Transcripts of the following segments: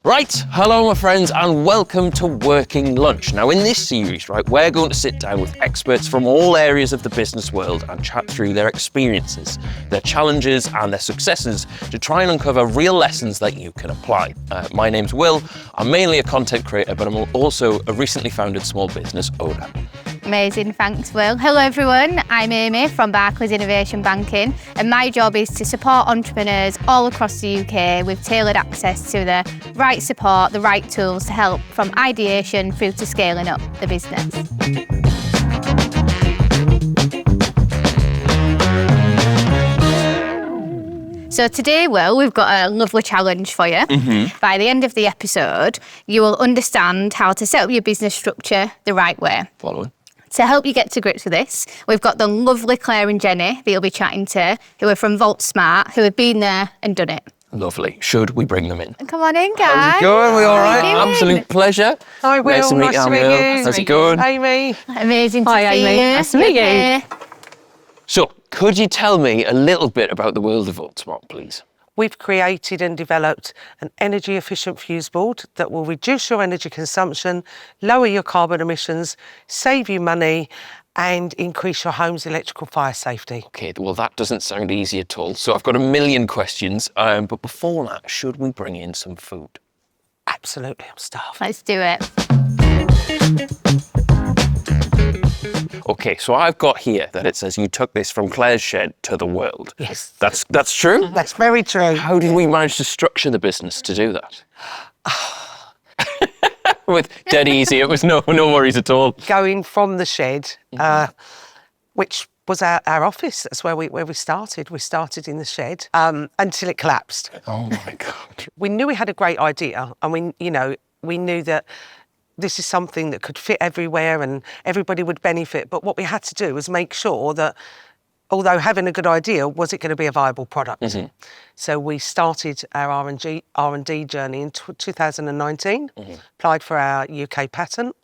Right, hello my friends and welcome to Working Lunch. Now in this series, right, we're going to sit down with experts from all areas of the business world and chat through their experiences, their challenges and their successes to try and uncover real lessons that you can apply. My name's Will, I'm mainly a content creator, but I'm also a recently founded small business owner. Amazing, thanks Will. Hello everyone, I'm Amy from Barclays Innovation Banking and my job is to support entrepreneurs all across the UK with tailored access to the right support, the right tools to help from ideation through to scaling up the business. So today, Will, we've got a lovely challenge for you. By the end of the episode, you will understand how to set up your business structure the right way. Following. To help you get to grips with this, we've got the lovely Clare and Jenny that you'll be chatting to, who are from Voltsmart, who have been there and done it. Lovely. Should we bring them in? Come on in, guys. How's it going? We all right? Absolute pleasure. Hi, Will. Nice to meet you. How's it going? Amy. Amazing to see Amy. you. Nice to meet you. Okay. So, could you tell me a little bit about the world of Voltsmart, please? We've created and developed an energy-efficient fuse board that will reduce your energy consumption, lower your carbon emissions, save you money, and increase your home's electrical fire safety. Okay, well, that doesn't sound easy at all. So I've got a million questions, but before that, should we bring in some food? Absolutely, I'm starving. Let's do it. Okay, so I've got here that it says you took this from Clare's shed to the world. Yes. That's true? That's very true. How did we manage to structure the business to do that? With dead easy, it was no worries at all. Going from the shed, which was our office. That's where we started. We started in the shed until it collapsed. Oh my God. We knew we had a great idea, and we knew that this is something that could fit everywhere and everybody would benefit. But what we had to do was make sure that, although having a good idea, was it going to be a viable product? So we started our R&D journey in 2019, applied for our UK patent,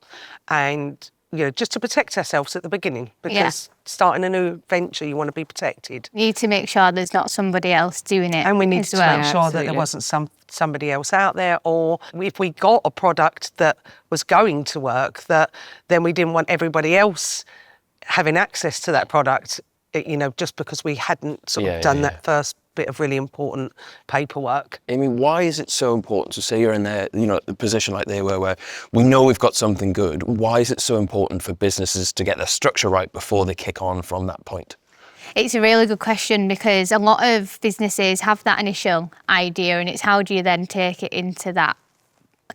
and just to protect ourselves at the beginning, because starting a new venture, you want to be protected. You need to make sure there's not somebody else doing it. And we needed to well. make sure that there wasn't somebody else out there, or if we got a product that was going to work, then we didn't want everybody else having access to that product, just because we hadn't done that first bit of really important paperwork. I mean, why is it so important to say you're in there, the position like they were, where we know we've got something good? Why is it so important for businesses to get their structure right before they kick on from that point? It's a really good question because a lot of businesses have that initial idea and it's how do you then take it into that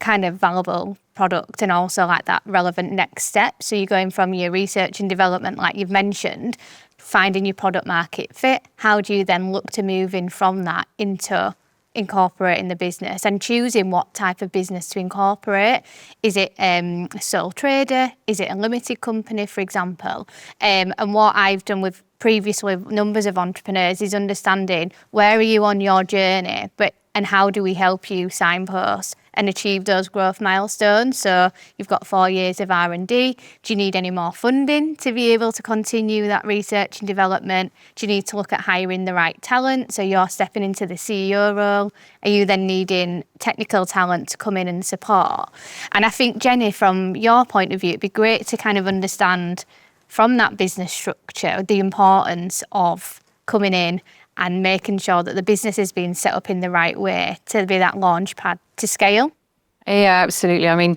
kind of valuable product and also like that relevant next step. So you're going from your research and development, like you've mentioned, finding your product market fit. How do you then look to moving from that into incorporating the business and choosing what type of business to incorporate? Is it a sole trader? Is it a limited company, for example? And what I've done with previously numbers of entrepreneurs is understanding where are you on your journey, and how do we help you signpost and achieve those growth milestones? So you've got 4 years of R&D. Do you need any more funding to be able to continue that research and development? Do you need to look at hiring the right talent? So you're stepping into the CEO role. Are you then needing technical talent to come in and support? And I think, Jenny, from your point of view, it'd be great to kind of understand from that business structure the importance of coming in and making sure that the business is being set up in the right way to be that launch pad to scale. Yeah, absolutely. I mean,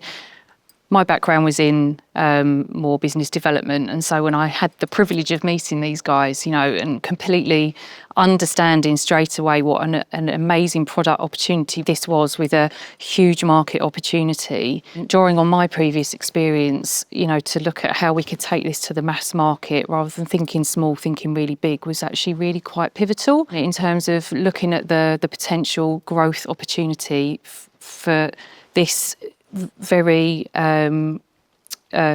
my background was in more business development. And so when I had the privilege of meeting these guys, and completely understanding straight away what an amazing product opportunity this was with a huge market opportunity, drawing on my previous experience, to look at how we could take this to the mass market rather than thinking small, thinking really big was actually really quite pivotal in terms of looking at the potential growth opportunity for this very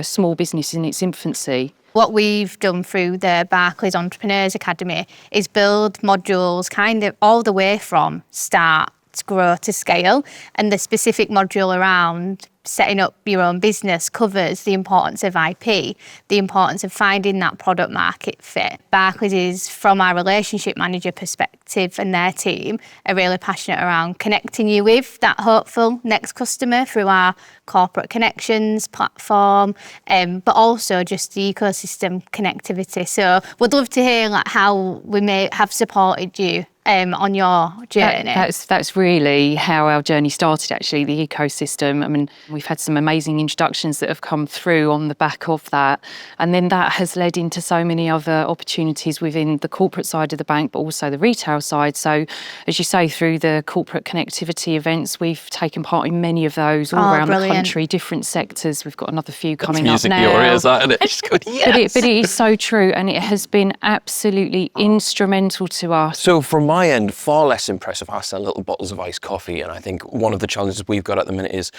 small business in its infancy. What we've done through the Barclays Entrepreneurs Academy is build modules kind of all the way from start grow to scale. And the specific module around setting up your own business covers the importance of IP, the importance of finding that product market fit. Barclays is, from our relationship manager perspective and their team, are really passionate around connecting you with that hopeful next customer through our corporate connections platform, but also just the ecosystem connectivity. So we'd love to hear like how we may have supported you on your journey. That's really how our journey started, actually, the ecosystem. I mean, we've had some amazing introductions that have come through on the back of that. And then that has led into so many other opportunities within the corporate side of the bank, but also the retail side. So, as you say, through the corporate connectivity events, we've taken part in many of those all around the country, different sectors. We've got another few coming up now. Music your ears, isn't it? Just go, yes. But it is so true, and it has been absolutely instrumental to us. So from my end, far less impressive. I sell little bottles of iced coffee, and I think one of the challenges we've got at the minute is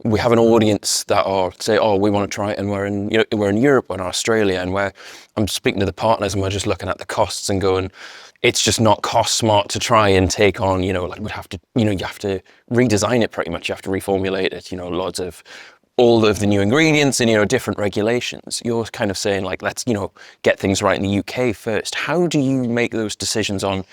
we have an audience that are say, oh, we want to try it, and we're in Europe, we're in Australia, and I'm speaking to the partners, and we're just looking at the costs and going, it's just not cost smart to try and take on, like we'd have to, you have to redesign it pretty much, you have to reformulate it, lots of all of the new ingredients and, different regulations. You're kind of saying like, let's, get things right in the UK first. How do you make those decisions on,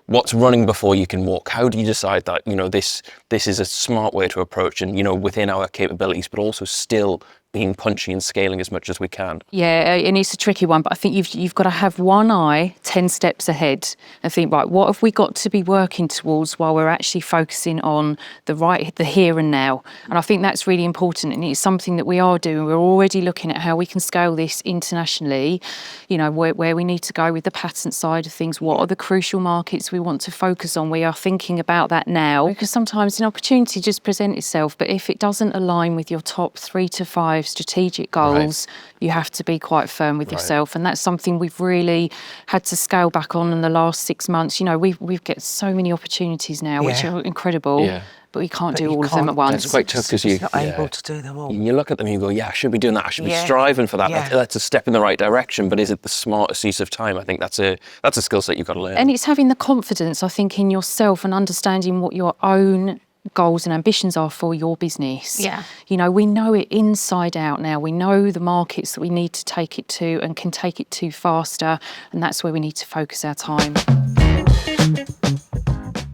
what's running before you can walk? How do you decide that, this is a smart way to approach and, within our capabilities, but also still being punchy and scaling as much as we can? Yeah, and it's a tricky one, but I think you've got to have one eye 10 steps ahead and think, right, what have we got to be working towards while we're actually focusing on the here and now? And I think that's really important, and it's something that we are doing. We're already looking at how we can scale this internationally, where we need to go with the patent side of things. What are the crucial markets we want to focus on? We are thinking about that now, because sometimes an opportunity just presents itself, but if it doesn't align with your top 3 to 5 strategic goals, you have to be quite firm with yourself, and that's something we've really had to scale back on in the last 6 months. We've get so many opportunities now, which are incredible, but we can't do all of them at once. It's quite tough because you're not able to do them all. You look at them and you go, yeah, I should be doing that. I should be striving for that. That's a step in the right direction, but is it the smartest use of time? I think that's a skill set you've got to learn. And it's having the confidence, I think, in yourself and understanding what your own goals and ambitions are for your business. Yeah. We know it inside out now. We know the markets that we need to take it to and can take it to faster, and that's where we need to focus our time.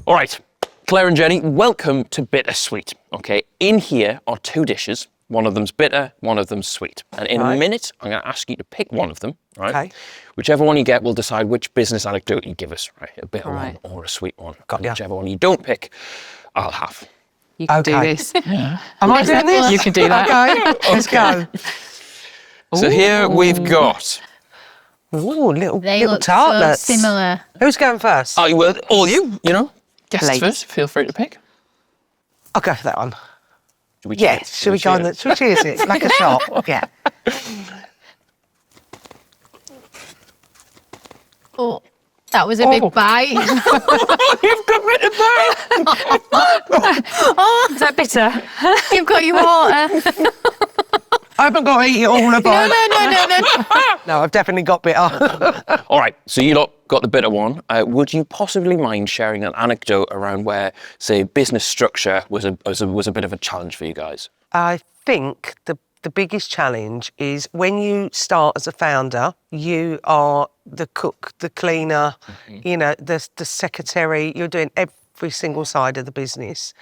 All right, Claire and Jenny, welcome to Bittersweet. Okay, in here are 2 dishes. One of them's bitter, one of them's sweet. And in a minute, I'm going to ask you to pick one of them, right? Okay. Whichever one you get will decide which business anecdote you give us, right? A bitter one or a sweet one. Whichever one you don't pick, I'll have. You can do this. Yeah. Am I doing this? You can do that. Okay, let's go. So here we've got... Ooh, little look tartlets. So similar. Who's going first? Oh, well, all you, guests first. Feel free to pick. I'll go for that one. Should we Should we go on the... Should we cheers it? Like a shot. Yeah. Oh, that was a big bite. You've committed that! Is that bitter? You've got your water. I haven't got to eat it all at once. No. No, I've definitely got bitter. All right, so you lot got the bitter one. Would you possibly mind sharing an anecdote around where, say, business structure was a bit of a challenge for you guys? I think the biggest challenge is when you start as a founder, you are the cook, the cleaner, the secretary. You're doing every single side of the business.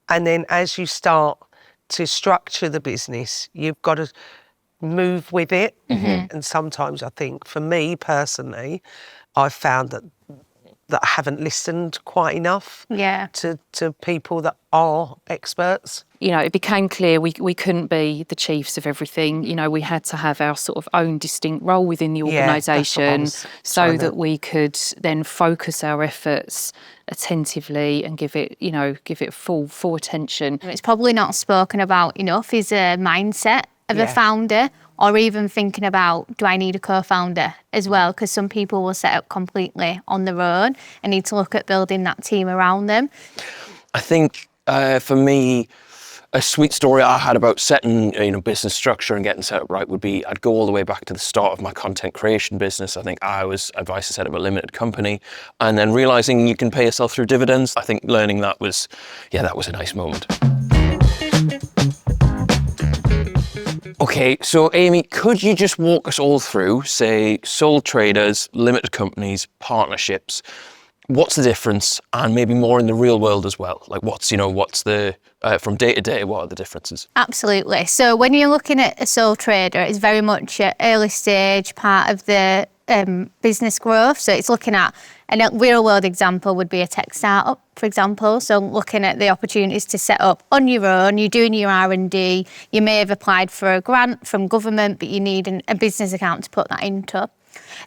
And then as you start to structure the business, you've got to move with it. And sometimes I think, for me personally, I've found that I haven't listened quite enough to people that are experts. It became clear we couldn't be the chiefs of everything. We had to have our sort of own distinct role within the organisation so that we could then focus our efforts attentively and give it full attention. It's probably not spoken about enough is a mindset of a founder, or even thinking about, do I need a co-founder as well? Because some people will set up completely on their own and need to look at building that team around them. I think for me, A sweet story I had about setting, business structure and getting set up right would be, I'd go all the way back to the start of my content creation business. I think I was advised to set up a limited company, and then realizing you can pay yourself through dividends. I think learning that was a nice moment. Okay, so Amy, could you just walk us all through, say, sole traders, limited companies, partnerships? What's the difference, and maybe more in the real world as well? Like, what's the from day to day? What are the differences? Absolutely. So when you're looking at a sole trader, it's very much an early stage part of the business growth. So it's looking at a real world example would be a tech startup, for example. So looking at the opportunities to set up on your own, you're doing your R&D, you may have applied for a grant from government, but you need a business account to put that into.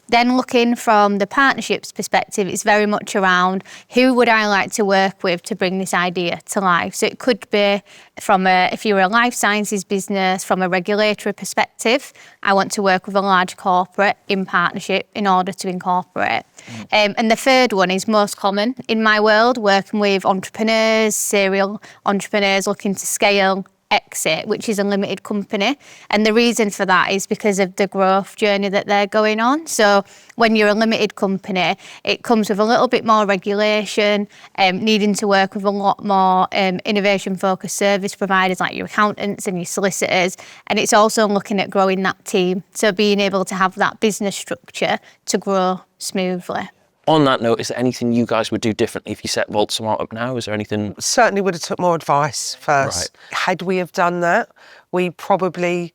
Then looking from the partnerships perspective, it's very much around who would I like to work with to bring this idea to life. So it could be if you're a life sciences business, from a regulatory perspective, I want to work with a large corporate in partnership in order to incorporate. And the third one is most common in my world, working with entrepreneurs, serial entrepreneurs looking to scale, exit, which is a limited company. And the reason for that is because of the growth journey that they're going on. So when you're a limited company, it comes with a little bit more regulation, needing to work with a lot more innovation-focused service providers like your accountants and your solicitors. And it's also looking at growing that team. So being able to have that business structure to grow smoothly. On that note, is there anything you guys would do differently if you set Voltsmart up now? Is there anything? Certainly would have took more advice first. Right. Had we have done that, we probably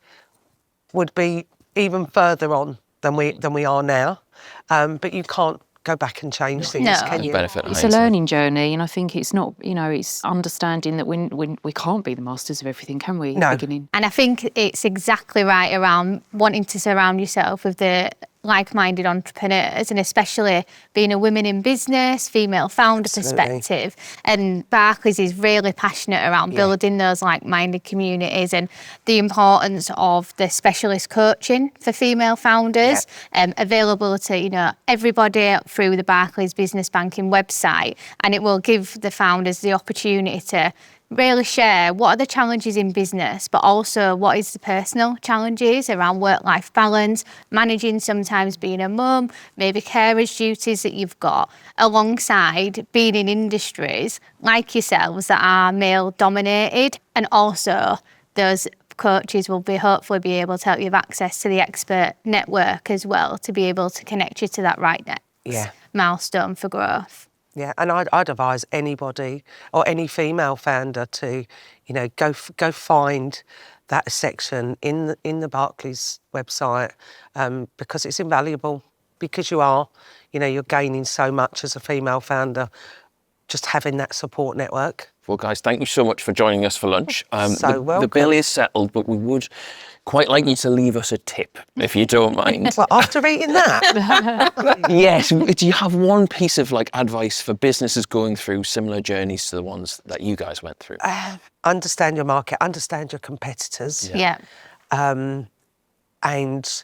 would be even further on than we are now. But you can't go back and change things, No. can you? Benefit It's a learning journey, and I think it's not, it's understanding that we can't be the masters of everything, can we? No. At the beginning. And I think it's exactly right around wanting to surround yourself with the like-minded entrepreneurs, and especially being a woman in business, female founder perspective. And Barclays is really passionate around building those like-minded communities and the importance of the specialist coaching for female founders, available to everybody through the Barclays Business Banking website, and it will give the founders the opportunity to really share what are the challenges in business, but also what is the personal challenges around work-life balance, managing sometimes being a mum, maybe carers duties that you've got, alongside being in industries like yourselves that are male-dominated. And also those coaches will hopefully be able to help you have access to the expert network as well, to be able to connect you to that right next milestone for growth. Yeah, and I'd advise anybody or any female founder to, go find that section in the Barclays website, because it's invaluable. Because you're gaining so much as a female founder, just having that support network. Well, guys, thank you so much for joining us for lunch. Welcome. The bill is settled, but we would quite like you to leave us a tip, if you don't mind. Well, after eating that? Yes. Do you have one piece of advice for businesses going through similar journeys to the ones that you guys went through? Understand your market, understand your competitors. Yeah. And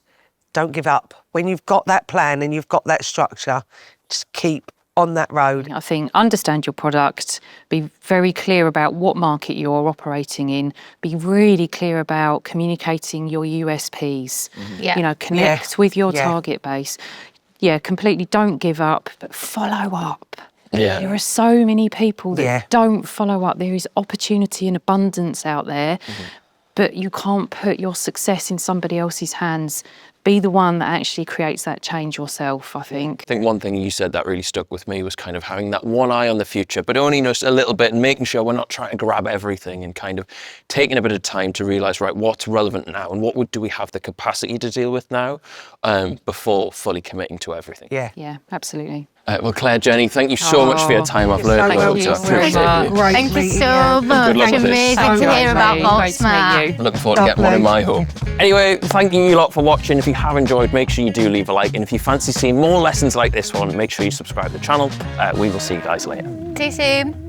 don't give up. When you've got that plan and you've got that structure, just keep on that road. I think understand your product, be very clear about what market you're operating in, be really clear about communicating your USPs, connect with your target base. Yeah, completely don't give up, but follow up. Yeah. There are so many people that don't follow up. There is opportunity and abundance out there, but you can't put your success in somebody else's hands. Be the one that actually creates that change yourself, I think. I think one thing you said that really stuck with me was kind of having that one eye on the future, but only just a little bit, and making sure we're not trying to grab everything, and kind of taking a bit of time to realise, right, what's relevant now and do we have the capacity to deal with now, before fully committing to everything. Yeah, absolutely. Well, Claire, Jenny, thank you so much for your time. I've learned loads. I appreciate it. Thank you so much. Good luck with this. Amazing to hear about Voltsmart. I'm looking forward to getting one in my home. Anyway, thank you lot for watching. If you have enjoyed, make sure you do leave a like. And if you fancy seeing more lessons like this one, make sure you subscribe to the channel. We will see you guys later. See you soon.